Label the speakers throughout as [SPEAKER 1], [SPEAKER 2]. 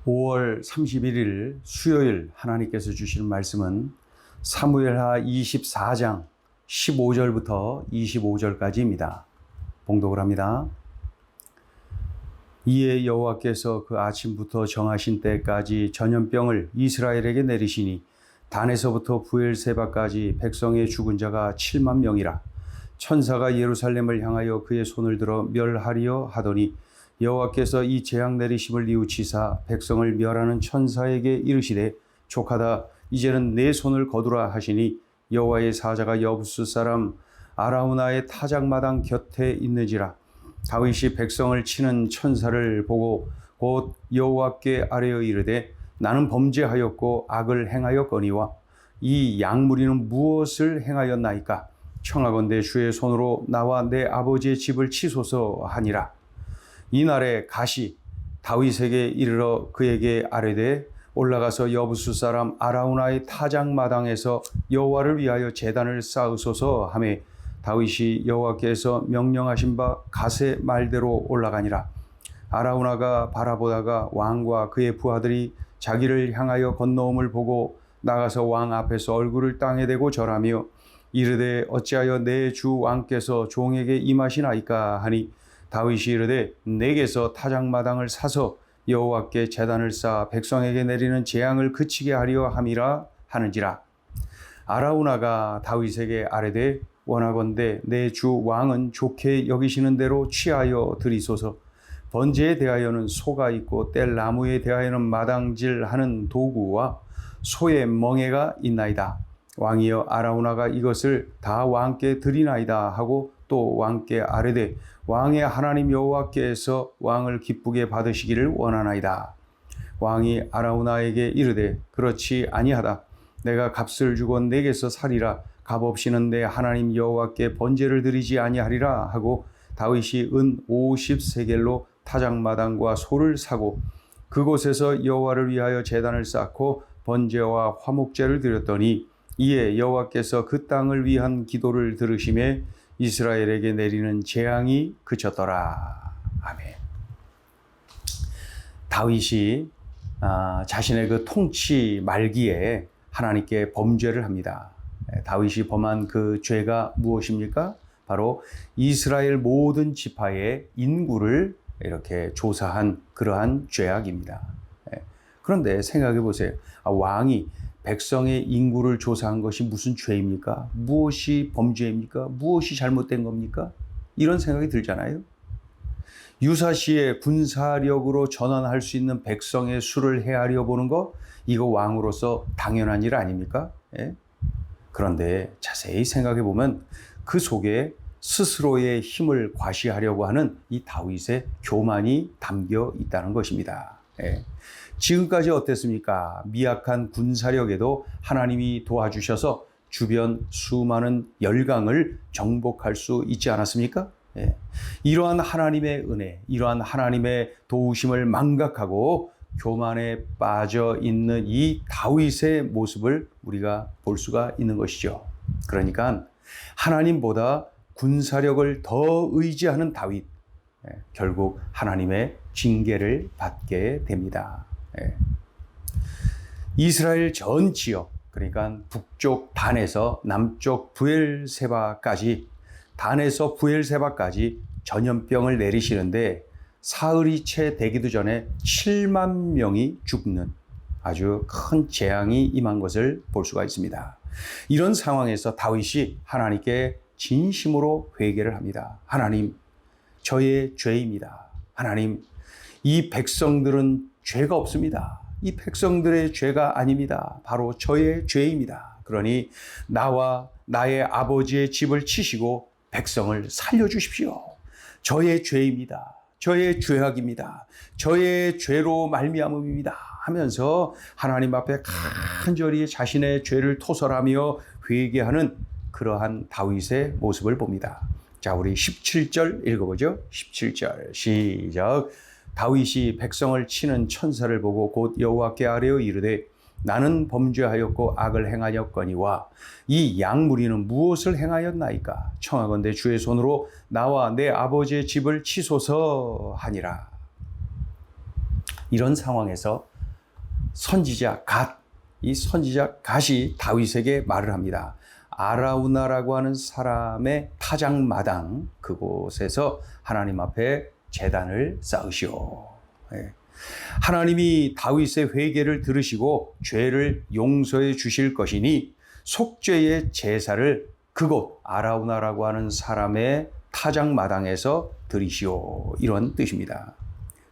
[SPEAKER 1] 5월 31일 수요일 하나님께서 주시는 말씀은 사무엘하 24장 15절부터 25절까지입니다. 봉독을 합니다. 이에 여호와께서 그 아침부터 정하신 때까지 전염병을 이스라엘에게 내리시니 단에서부터 부엘세바까지 백성의 죽은 자가 7만 명이라. 천사가 예루살렘을 향하여 그의 손을 들어 멸하리어 하더니 여호와께서 이 재앙 내리심을 뉘우치사 백성을 멸하는 천사에게 이르시되 족하다 이제는 내 손을 거두라 하시니 여호와의 사자가 여부스 사람 아라우나의 타작마당 곁에 있는지라. 다윗이 백성을 치는 천사를 보고 곧 여호와께 아뢰어 이르되 나는 범죄하였고 악을 행하였거니와 이 양무리는 무엇을 행하였나이까. 청하건대 주의 손으로 나와 내 아버지의 집을 치소서 하니라. 이날에 갓이 다윗에게 이르러 그에게 아뢰되 올라가서 여부수 사람 아라우나의 타작마당에서 여호와를 위하여 제단을 쌓으소서 하매 다윗이 여호와께서 명령하신 바 갓의 말대로 올라가니라. 아라우나가 바라보다가 왕과 그의 부하들이 자기를 향하여 건너옴을 보고 나가서 왕 앞에서 얼굴을 땅에 대고 절하며 이르되 어찌하여 내 주 왕께서 종에게 임하시나이까 하니 다윗이 이르되 내게서 타작마당을 사서 여호와께 제단을 쌓아 백성에게 내리는 재앙을 그치게 하려 함이라 하는지라. 아라우나가 다윗에게 아뢰되 원하건대 내 주 왕은 좋게 여기시는 대로 취하여 드리소서. 번제에 대하여는 소가 있고 뗄 나무에 대하여는 마당질하는 도구와 소의 멍에가 있나이다. 왕이여 아라우나가 이것을 다 왕께 드리나이다 하고 또 왕께 아뢰되 왕의 하나님 여호와께서 왕을 기쁘게 받으시기를 원하나이다. 왕이 아라우나에게 이르되 그렇지 아니하다. 내가 값을 주고 내게서 살이라. 값 없이는 내 하나님 여호와께 번제를 드리지 아니하리라 하고 다윗이 은 50세겔로 타작마당과 소를 사고 그곳에서 여호와를 위하여 제단을 쌓고 번제와 화목제를 드렸더니 이에 여호와께서 그 땅을 위한 기도를 들으심에 이스라엘에게 내리는 재앙이 그쳤더라. 아멘. 다윗이 자신의 그 통치 말기에 하나님께 범죄를 합니다. 다윗이 범한 그 죄가 무엇입니까? 바로 이스라엘 모든 지파의 인구를 이렇게 조사한 그러한 죄악입니다. 그런데 생각해 보세요. 왕이 백성의 인구를 조사한 것이 무슨 죄입니까? 무엇이 범죄입니까? 무엇이 잘못된 겁니까? 이런 생각이 들잖아요. 유사시에 군사력으로 전환할 수 있는 백성의 수를 헤아려 보는 거, 이거 왕으로서 당연한 일 아닙니까? 예? 그런데 자세히 생각해 보면 그 속에 스스로의 힘을 과시하려고 하는 이 다윗의 교만이 담겨 있다는 것입니다. 예. 지금까지 어땠습니까? 미약한 군사력에도 하나님이 도와주셔서 주변 수많은 열강을 정복할 수 있지 않았습니까? 예. 이러한 하나님의 은혜, 이러한 하나님의 도우심을 망각하고 교만에 빠져 있는 이 다윗의 모습을 우리가 볼 수가 있는 것이죠. 그러니까 하나님보다 군사력을 더 의지하는 다윗, 결국 하나님의 징계를 받게 됩니다. 이스라엘 전 지역, 그러니까 북쪽 단에서 남쪽 부엘세바까지, 단에서 부엘세바까지 전염병을 내리시는데 사흘이 채 되기도 전에 7만 명이 죽는 아주 큰 재앙이 임한 것을 볼 수가 있습니다. 이런 상황에서 다윗이 하나님께 진심으로 회개를 합니다. 하나님, 저의 죄입니다. 하나님, 이 백성들은 죄가 없습니다. 이 백성들의 죄가 아닙니다. 바로 저의 죄입니다. 그러니 나와 나의 아버지의 집을 치시고 백성을 살려주십시오. 저의 죄입니다. 저의 죄악입니다. 저의 죄로 말미암음입니다. 하면서 하나님 앞에 간절히 자신의 죄를 토설하며 회개하는 그러한 다윗의 모습을 봅니다. 자, 우리 17절 읽어보죠. 17절 시작. 다윗이 백성을 치는 천사를 보고 곧 여호와께 아뢰어 이르되 나는 범죄하였고 악을 행하였거니와 이 양무리는 무엇을 행하였나이까. 청하건대 주의 손으로 나와 내 아버지의 집을 치소서 하니라. 이런 상황에서 선지자 갓, 이 선지자 갓이 다윗에게 말을 합니다. 아라우나라고 하는 사람의 타작마당 그곳에서 하나님 앞에 제단을 쌓으시오. 하나님이 다윗의 회개를 들으시고 죄를 용서해 주실 것이니 속죄의 제사를 그곳 아라우나라고 하는 사람의 타작마당에서 드리시오. 이런 뜻입니다.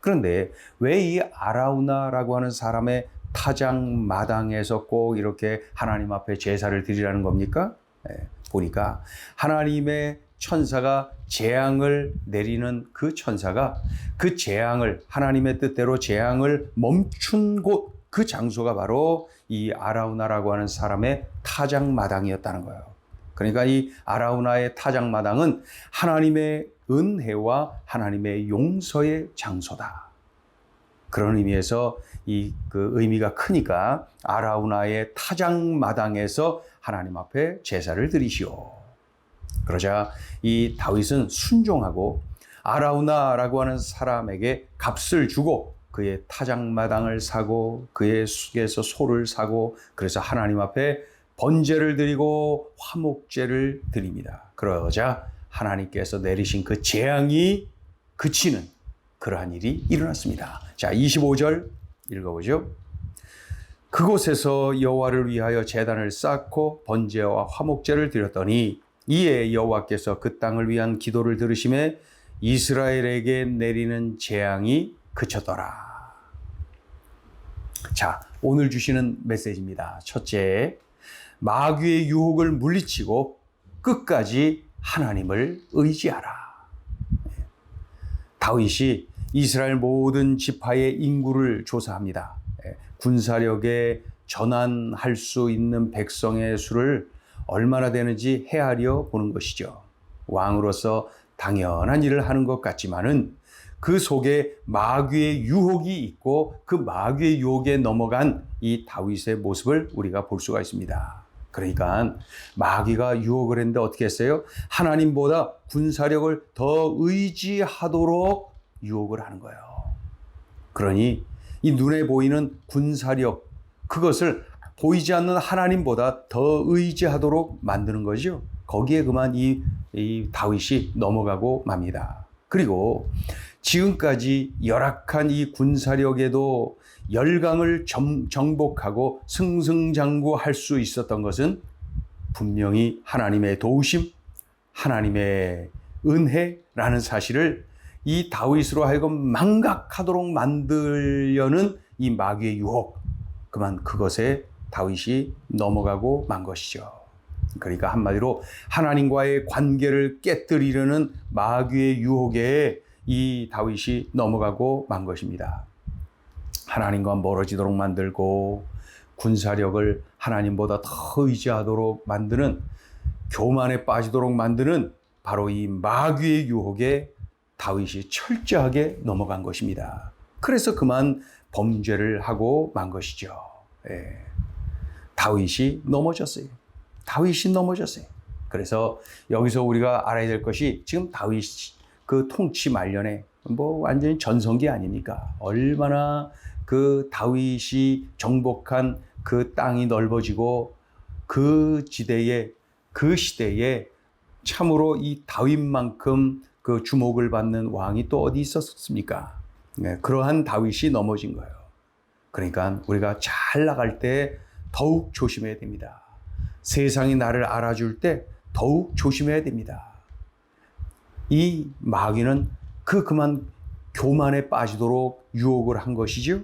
[SPEAKER 1] 그런데 왜 이 아라우나라고 하는 사람의 타작마당에서 꼭 이렇게 하나님 앞에 제사를 드리라는 겁니까? 보니까 하나님의 천사가 재앙을 내리는 그 천사가 그 재앙을 하나님의 뜻대로 재앙을 멈춘 곳 그 장소가 바로 이 아라우나라고 하는 사람의 타작마당이었다는 거예요. 그러니까 이 아라우나의 타작마당은 하나님의 은혜와 하나님의 용서의 장소다. 그런 의미에서 그 의미가 크니까 아라우나의 타작마당에서 하나님 앞에 제사를 드리시오. 그러자 이 다윗은 순종하고 아라우나라고 하는 사람에게 값을 주고 그의 타작마당을 사고 그의 숙에서 소를 사고 그래서 하나님 앞에 번제를 드리고 화목제를 드립니다. 그러자 하나님께서 내리신 그 재앙이 그치는 그러한 일이 일어났습니다. 자, 25절 읽어보죠. 그곳에서 여호와를 위하여 제단을 쌓고 번제와 화목제를 드렸더니 이에 여호와께서 그 땅을 위한 기도를 들으심에 이스라엘에게 내리는 재앙이 그쳤더라. 자, 오늘 주시는 메시지입니다. 첫째, 마귀의 유혹을 물리치고 끝까지 하나님을 의지하라. 다윗이 이스라엘 모든 지파의 인구를 조사합니다. 군사력에 전환할 수 있는 백성의 수를 얼마나 되는지 헤아려 보는 것이죠. 왕으로서 당연한 일을 하는 것 같지만은 그 속에 마귀의 유혹이 있고 그 마귀의 유혹에 넘어간 이 다윗의 모습을 우리가 볼 수가 있습니다. 그러니까 마귀가 유혹을 했는데 어떻게 했어요? 하나님보다 군사력을 더 의지하도록 유혹을 하는 거예요. 그러니 이 눈에 보이는 군사력, 그것을 보이지 않는 하나님보다 더 의지하도록 만드는 거죠. 거기에 그만 이 다윗이 넘어가고 맙니다. 그리고 지금까지 열악한 이 군사력에도 열강을 정복하고 승승장구할 수 있었던 것은 분명히 하나님의 도우심, 하나님의 은혜라는 사실을 이 다윗으로 하여금 망각하도록 만들려는 이 마귀의 유혹, 그만 그것에 다윗이 넘어가고 만 것이죠. 그러니까 한마디로 하나님과의 관계를 깨뜨리려는 마귀의 유혹에 이 다윗이 넘어가고 만 것입니다. 하나님과 멀어지도록 만들고 군사력을 하나님보다 더 의지하도록 만드는, 교만에 빠지도록 만드는 바로 이 마귀의 유혹에 다윗이 철저하게 넘어간 것입니다. 그래서 그만 범죄를 하고 만 것이죠. 다윗이 넘어졌어요. 그래서 여기서 우리가 알아야 될 것이 지금 다윗 그 통치 말년에 완전히 전성기 아닙니까? 얼마나 그 다윗이 정복한 그 땅이 넓어지고 그 지대에, 그 시대에 참으로 이 다윗만큼 그 주목을 받는 왕이 또 어디 있었습니까? 그러한 다윗이 넘어진 거예요. 그러니까 우리가 잘 나갈 때 더욱 조심해야 됩니다. 세상이 나를 알아줄 때 더욱 조심해야 됩니다. 이 마귀는 그만 교만에 빠지도록 유혹을 한 것이죠.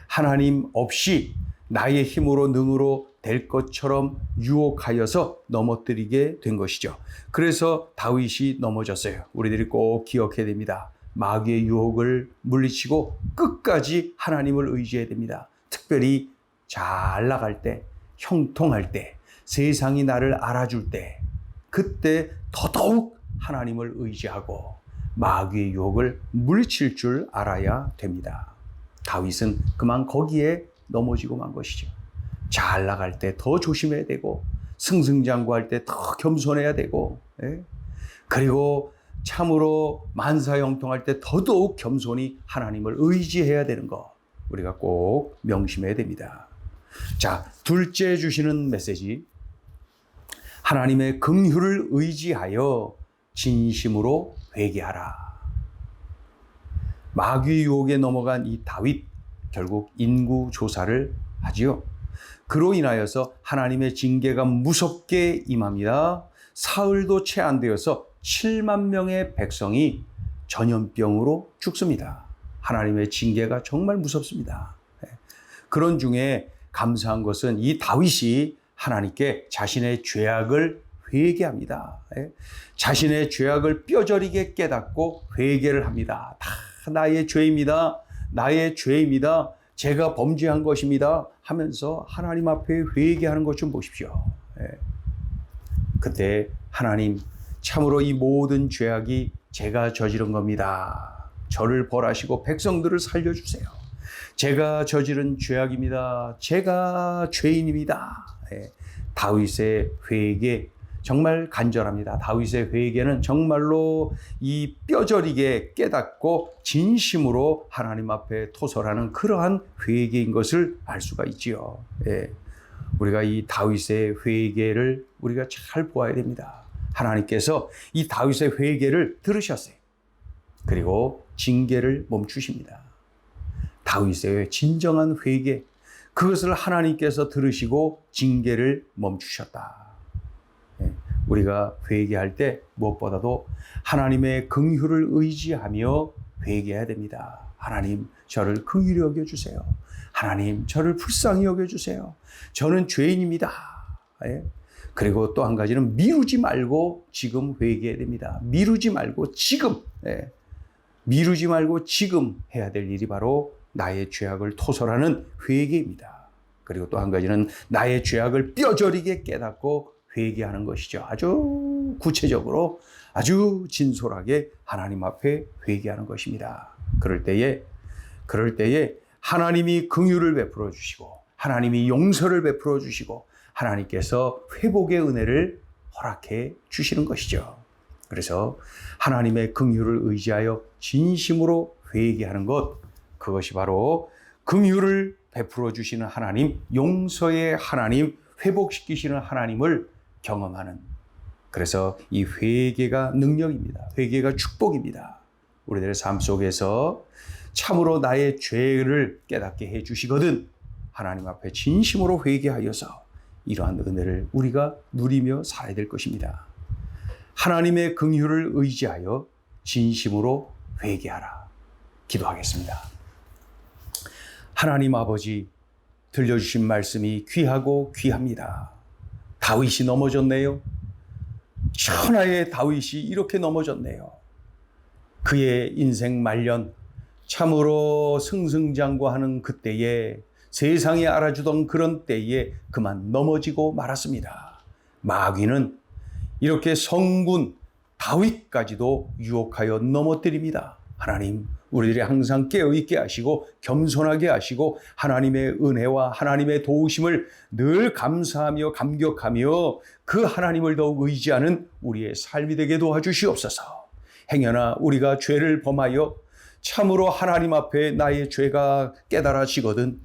[SPEAKER 1] 하나님 없이 나의 힘으로 능으로 될 것처럼 유혹하여서 넘어뜨리게 된 것이죠. 그래서 다윗이 넘어졌어요. 우리들이 꼭 기억해야 됩니다. 마귀의 유혹을 물리치고 끝까지 하나님을 의지해야 됩니다. 특별히 잘 나갈 때, 형통할 때, 세상이 나를 알아줄 때, 그때 더더욱 하나님을 의지하고 마귀의 유혹을 물리칠 줄 알아야 됩니다. 다윗은 그만 거기에 넘어지고 만 것이죠. 잘 나갈 때 더 조심해야 되고, 승승장구할 때 더 겸손해야 되고, 그리고 참으로 만사형통할 때 더더욱 겸손히 하나님을 의지해야 되는 것. 우리가 꼭 명심해야 됩니다. 자, 둘째 주시는 메시지. 하나님의 긍휼을 의지하여 진심으로 회개하라. 마귀 유혹에 넘어간 이 다윗, 결국 인구 조사를 하지요. 그로 인하여서 하나님의 징계가 무섭게 임합니다. 사흘도 채 안 되어서 7만 명의 백성이 전염병으로 죽습니다. 하나님의 징계가 정말 무섭습니다. 그런 중에 감사한 것은 이 다윗이 하나님께 자신의 죄악을 회개합니다. 자신의 죄악을 뼈저리게 깨닫고 회개를 합니다. 다 나의 죄입니다. 나의 죄입니다. 제가 범죄한 것입니다. 하면서 하나님 앞에 회개하는 것 좀 보십시오. 그때 하나님, 참으로 이 모든 죄악이 제가 저지른 겁니다. 저를 벌하시고 백성들을 살려주세요. 제가 저지른 죄악입니다. 제가 죄인입니다. 다윗의 회개 정말 간절합니다. 다윗의 회개는 정말로 이 뼈저리게 깨닫고 진심으로 하나님 앞에 토설하는 그러한 회개인 것을 알 수가 있지요. 우리가 이 다윗의 회개를 우리가 잘 보아야 됩니다. 하나님께서 이 다윗의 회개를 들으셨어요. 그리고 징계를 멈추십니다. 다윗의 진정한 회개, 그것을 하나님께서 들으시고 징계를 멈추셨다. 우리가 회개할 때 무엇보다도 하나님의 긍휼을 의지하며 회개해야 됩니다. 하나님, 저를 긍휼히 여겨주세요. 하나님, 저를 불쌍히 여겨주세요. 저는 죄인입니다. 그리고 또 한 가지는 미루지 말고 지금 회개해야 됩니다. 미루지 말고 지금, 미루지 말고 지금 해야 될 일이 바로 나의 죄악을 토설하는 회개입니다. 그리고 또 한 가지는 나의 죄악을 뼈저리게 깨닫고 회개하는 것이죠. 아주 구체적으로, 아주 진솔하게 하나님 앞에 회개하는 것입니다. 그럴 때에 하나님이 긍휼을 베풀어 주시고, 하나님이 용서를 베풀어 주시고, 하나님께서 회복의 은혜를 허락해 주시는 것이죠. 그래서 하나님의 긍휼을 의지하여 진심으로 회개하는 것, 그것이 바로 긍휼을 베풀어 주시는 하나님, 용서의 하나님, 회복시키시는 하나님을 경험하는, 그래서 이 회개가 능력입니다. 회개가 축복입니다. 우리들의 삶 속에서 참으로 나의 죄를 깨닫게 해 주시거든 하나님 앞에 진심으로 회개하여서 이러한 은혜를 우리가 누리며 살아야 될 것입니다. 하나님의 긍휼을 의지하여 진심으로 회개하라. 기도하겠습니다. 하나님 아버지, 들려주신 말씀이 귀하고 귀합니다. 다윗이 넘어졌네요. 천하의 다윗이 이렇게 넘어졌네요. 그의 인생 말년 참으로 승승장구하는 그때에, 세상이 알아주던 그런 때에 그만 넘어지고 말았습니다. 마귀는 이렇게 성군 다윗까지도 유혹하여 넘어뜨립니다. 하나님, 우리들이 항상 깨어있게 하시고 겸손하게 하시고 하나님의 은혜와 하나님의 도우심을 늘 감사하며 감격하며 그 하나님을 더욱 의지하는 우리의 삶이 되게 도와주시옵소서. 행여나 우리가 죄를 범하여 참으로 하나님 앞에 나의 죄가 깨달아지거든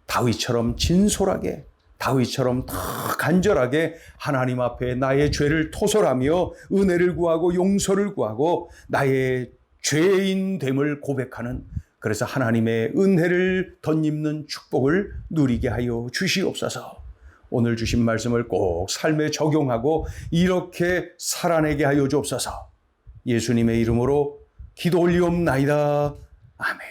[SPEAKER 1] 다윗처럼 진솔하게, 다윗처럼 더 간절하게 하나님 앞에 나의 죄를 토설하며 은혜를 구하고 용서를 구하고 나의 죄인됨을 고백하는, 그래서 하나님의 은혜를 덧입는 축복을 누리게 하여 주시옵소서. 오늘 주신 말씀을 꼭 삶에 적용하고 이렇게 살아내게 하여 주옵소서. 예수님의 이름으로 기도 올리옵나이다. 아멘.